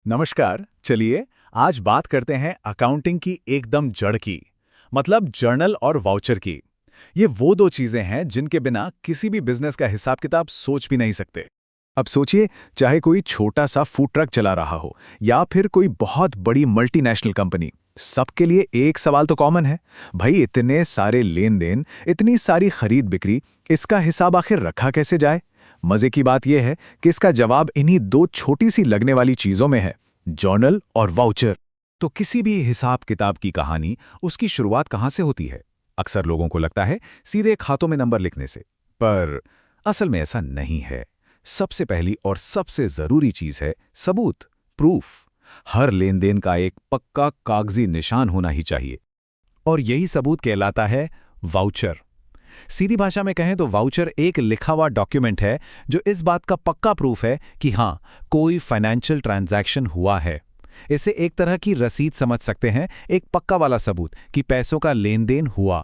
नमस्कार। चलिए आज बात करते हैं अकाउंटिंग की एकदम जड़ की, मतलब जर्नल और वाउचर की। ये वो दो चीजें हैं जिनके बिना किसी भी बिजनेस का हिसाब किताब सोच भी नहीं सकते। अब सोचिए, चाहे कोई छोटा सा फूड ट्रक चला रहा हो या फिर कोई बहुत बड़ी मल्टीनेशनल कंपनी, सबके लिए एक सवाल तो कॉमन है। भाई, इतने सारे लेन देन, इतनी सारी खरीद बिक्री, इसका हिसाब आखिर रखा कैसे जाए? मजे की बात यह है कि इसका जवाब इन्हीं दो छोटी सी लगने वाली चीजों में है, जर्नल और वाउचर। तो किसी भी हिसाब किताब की कहानी, उसकी शुरुआत कहां से होती है? अक्सर लोगों को लगता है सीधे खातों में नंबर लिखने से, पर असल में ऐसा नहीं है। सबसे पहली और सबसे जरूरी चीज है सबूत, प्रूफ। हर लेन देन का एक पक्का कागजी निशान होना ही चाहिए, और यही सबूत कहलाता है वाउचर। सीधी भाषा में कहें तो वाउचर एक लिखा हुआ डॉक्यूमेंट है जो इस बात का पक्का प्रूफ है कि हां, कोई फाइनेंशियल ट्रांजैक्शन हुआ है। इसे एक तरह की रसीद समझ सकते हैं, एक पक्का वाला सबूत कि पैसों का लेन देन हुआ।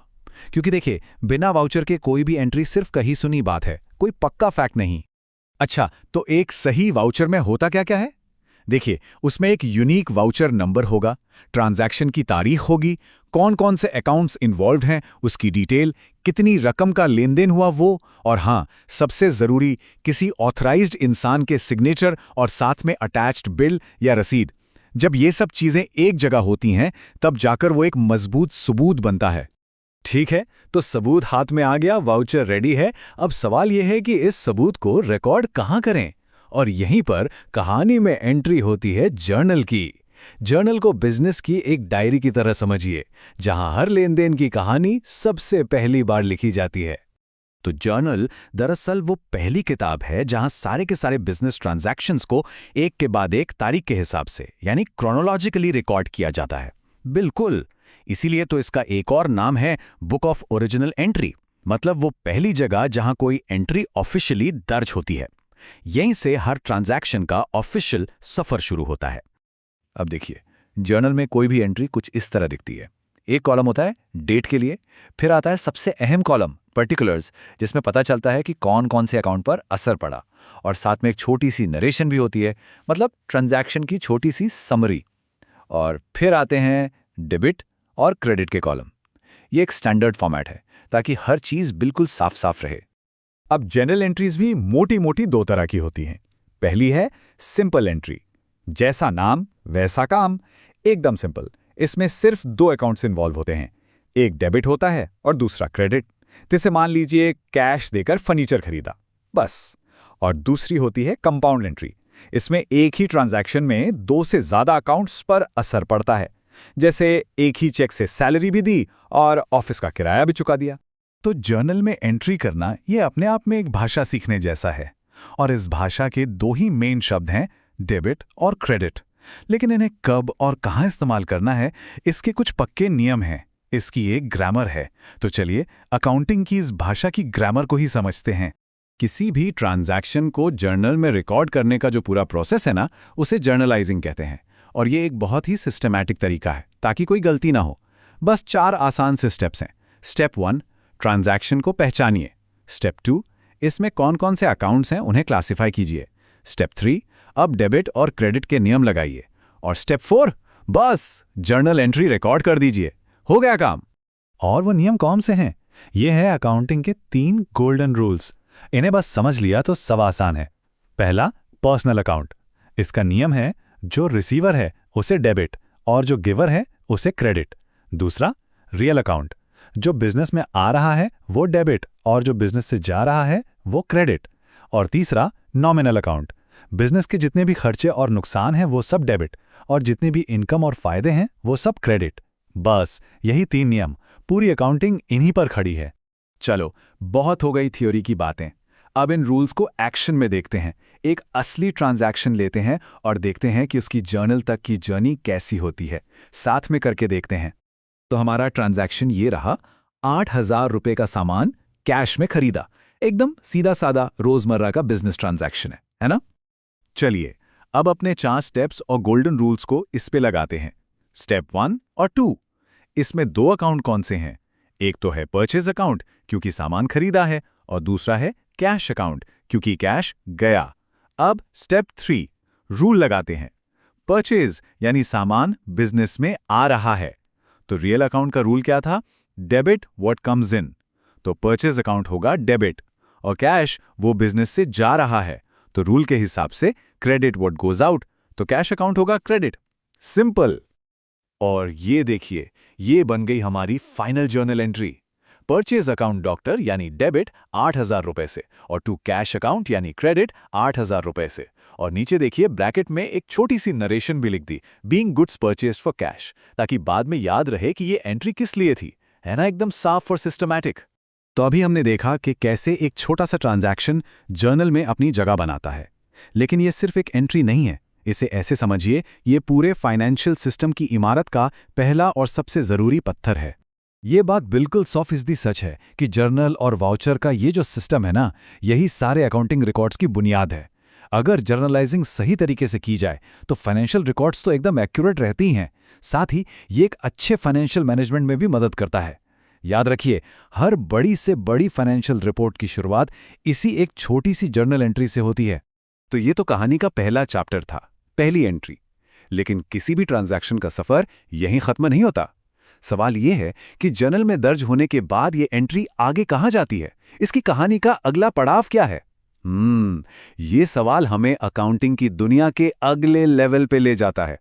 क्योंकि देखिए, बिना वाउचर के कोई भी एंट्री सिर्फ कही सुनी बात है, कोई पक्का फैक्ट नहीं। अच्छा, तो एक सही वाउचर में होता क्या क्या है? देखिए, उसमें एक यूनिक वाउचर नंबर होगा, ट्रांजैक्शन की तारीख होगी, कौन कौन से अकाउंट्स इन्वॉल्व्ड हैं उसकी डिटेल, कितनी रकम का लेन देन हुआ वो, और हाँ, सबसे जरूरी, किसी ऑथराइज्ड इंसान के सिग्नेचर और साथ में अटैच्ड बिल या रसीद। जब ये सब चीजें एक जगह होती हैं, तब जाकर वो एक मजबूत सबूत बनता है। ठीक है, तो सबूत हाथ में आ गया, वाउचर रेडी है। अब सवाल यह है कि इस सबूत को रिकॉर्ड कहाँ करें? और यहीं पर कहानी में एंट्री होती है जर्नल की। जर्नल को बिजनेस की एक डायरी की तरह समझिए, जहां हर लेन देन की कहानी सबसे पहली बार लिखी जाती है। तो जर्नल दरअसल वो पहली किताब है जहां सारे के सारे बिजनेस ट्रांजैक्शंस को एक के बाद एक तारीख के हिसाब से, यानी क्रोनोलॉजिकली रिकॉर्ड किया जाता है। बिल्कुल, इसीलिए तो इसका एक और नाम है बुक ऑफ ओरिजिनल एंट्री, मतलब वो पहली जगह जहां कोई एंट्री ऑफिशियली दर्ज होती है। यहीं से हर ट्रांजैक्शन का ऑफिशियल सफर शुरू होता है। अब देखिए, जर्नल में कोई भी एंट्री कुछ इस तरह दिखती है। एक कॉलम होता है डेट के लिए, फिर आता है सबसे अहम कॉलम पर्टिकुलर्स, जिसमें पता चलता है कि कौन कौन से अकाउंट पर असर पड़ा, और साथ में एक छोटी सी नरेशन भी होती है, मतलब ट्रांजैक्शन की छोटी सी समरी। और फिर आते हैं डेबिट और क्रेडिट के कॉलम। ये एक स्टैंडर्ड फॉर्मेट है ताकि हर चीज बिल्कुल साफ साफ रहे। अब जनरल एंट्रीज भी मोटी मोटी दो तरह की होती हैं। पहली है सिंपल एंट्री, जैसा नाम वैसा काम, एकदम सिंपल। इसमें सिर्फ दो अकाउंट्स इन्वॉल्व होते हैं, एक डेबिट होता है और दूसरा क्रेडिट। जैसे मान लीजिए कैश देकर फर्नीचर खरीदा, बस। और दूसरी होती है कंपाउंड एंट्री। इसमें एक ही ट्रांजैक्शन में दो से ज्यादा अकाउंट्स पर असर पड़ता है, जैसे एक ही चेक से सैलरी भी दी और ऑफिस का किराया भी चुका दिया। तो जर्नल में एंट्री करना ये अपने आप में एक भाषा सीखने जैसा है, और इस भाषा के दो ही मेन शब्द हैं, डेबिट और क्रेडिट। लेकिन इन्हें कब और कहां इस्तेमाल करना है, इसके कुछ पक्के नियम हैं, इसकी एक ग्रामर है। तो चलिए अकाउंटिंग की इस भाषा की ग्रामर को ही समझते हैं। किसी भी ट्रांजैक्शन को जर्नल में रिकॉर्ड करने का जो पूरा प्रोसेस है ना, उसे जर्नलाइजिंग कहते हैं। और ये एक बहुत ही सिस्टमैटिक तरीका है ताकि कोई गलती ना हो। बस 4 आसान से स्टेप्स हैं। स्टेप 1, ट्रांजैक्शन को पहचानिए। स्टेप 2, इसमें कौन कौन से अकाउंट्स हैं उन्हें क्लासिफाई कीजिए। स्टेप 3, अब डेबिट और क्रेडिट के नियम लगाइए। और स्टेप 4, बस जर्नल एंट्री रिकॉर्ड कर दीजिए, हो गया काम। और वो नियम कौन से हैं? ये है अकाउंटिंग के 3 गोल्डन रूल्स। इन्हें बस समझ लिया तो सब आसान है। पहला, पर्सनल अकाउंट। इसका नियम है, जो रिसीवर है उसे डेबिट और जो गिवर है उसे क्रेडिट। दूसरा, रियल अकाउंट। जो बिजनेस में आ रहा है वो डेबिट और जो बिजनेस से जा रहा है वो क्रेडिट। और तीसरा, नॉमिनल अकाउंट। बिजनेस के जितने भी खर्चे और नुकसान हैं वो सब डेबिट, और जितने भी इनकम और फायदे हैं वो सब क्रेडिट। बस यही 3 नियम, पूरी अकाउंटिंग इन्हीं पर खड़ी है। चलो, बहुत हो गई थ्योरी की बातें। अब इन रूल्स को एक्शन में देखते हैं। एक असली ट्रांजैक्शन लेते हैं और देखते हैं कि उसकी जर्नल तक की जर्नी कैसी होती है। साथ में करके देखते हैं। तो हमारा ट्रांजैक्शन ये रहा, 8,000 रुपए का सामान कैश में खरीदा। एकदम सीधा सादा रोजमर्रा का बिजनेस ट्रांजैक्शन है ना? चलिए, अब अपने 4 स्टेप्स और गोल्डन रूल्स को इस पे लगाते हैं। स्टेप 1 और 2। इसमें 2 अकाउंट कौन से हैं? एक तो है परचेज अकाउंट, क्योंकि सामान खरीदा है, और दूसरा है कैश अकाउंट, क्योंकि कैश गया। अब स्टेप 3, रूल लगाते हैं। परचेज यानी सामान बिजनेस में आ रहा है। तो रियल अकाउंट का रूल क्या था? Debit what comes in. तो परचेज अकाउंट होगा डेबिट, और कैश वो बिजनेस से जा रहा है, तो रूल के हिसाब से क्रेडिट व्हाट गोज आउट, तो कैश अकाउंट होगा क्रेडिट। सिंपल। और ये देखिए, ये बन गई हमारी final journal entry. Purchase account doctor यानी डेबिट 8,000 रुपए से, और टू कैश अकाउंट यानी क्रेडिट 8,000 रुपए से। और नीचे देखिए ब्रैकेट में एक छोटी सी नरेशन भी लिख दी, being goods purchased for cash, ताकि बाद में याद रहे कि ये एंट्री किस लिए थी। है ना, एकदम साफ और सिस्टमैटिक। तो अभी हमने देखा कि कैसे एक छोटा सा ट्रांजैक्शन जर्नल में अपनी जगह बनाता है। लेकिन ये सिर्फ एक एंट्री नहीं है, इसे ऐसे समझिए, ये पूरे फाइनेंशियल सिस्टम की इमारत का पहला और सबसे ज़रूरी पत्थर है। ये बात बिल्कुल 100% सच है कि जर्नल और वाउचर का ये जो सिस्टम है ना, यही सारे अकाउंटिंग रिकॉर्ड्स की बुनियाद है। अगर जर्नलाइजिंग सही तरीके से की जाए तो फाइनेंशियल रिकॉर्ड्स तो एकदम एक्यूरेट रहती हैं, साथ ही ये एक अच्छे फाइनेंशियल मैनेजमेंट में भी मदद करता है। याद रखिए, हर बड़ी से बड़ी फाइनेंशियल रिपोर्ट की शुरुआत इसी एक छोटी सी जर्नल एंट्री से होती है। तो ये तो कहानी का पहला चैप्टर था, पहली एंट्री। लेकिन किसी भी ट्रांजैक्शन का सफर यहीं खत्म नहीं होता। सवाल यह है कि जर्नल में दर्ज होने के बाद ये एंट्री आगे कहां जाती है? इसकी कहानी का अगला पड़ाव क्या है? ये सवाल हमें अकाउंटिंग की दुनिया के अगले लेवल पे ले जाता है।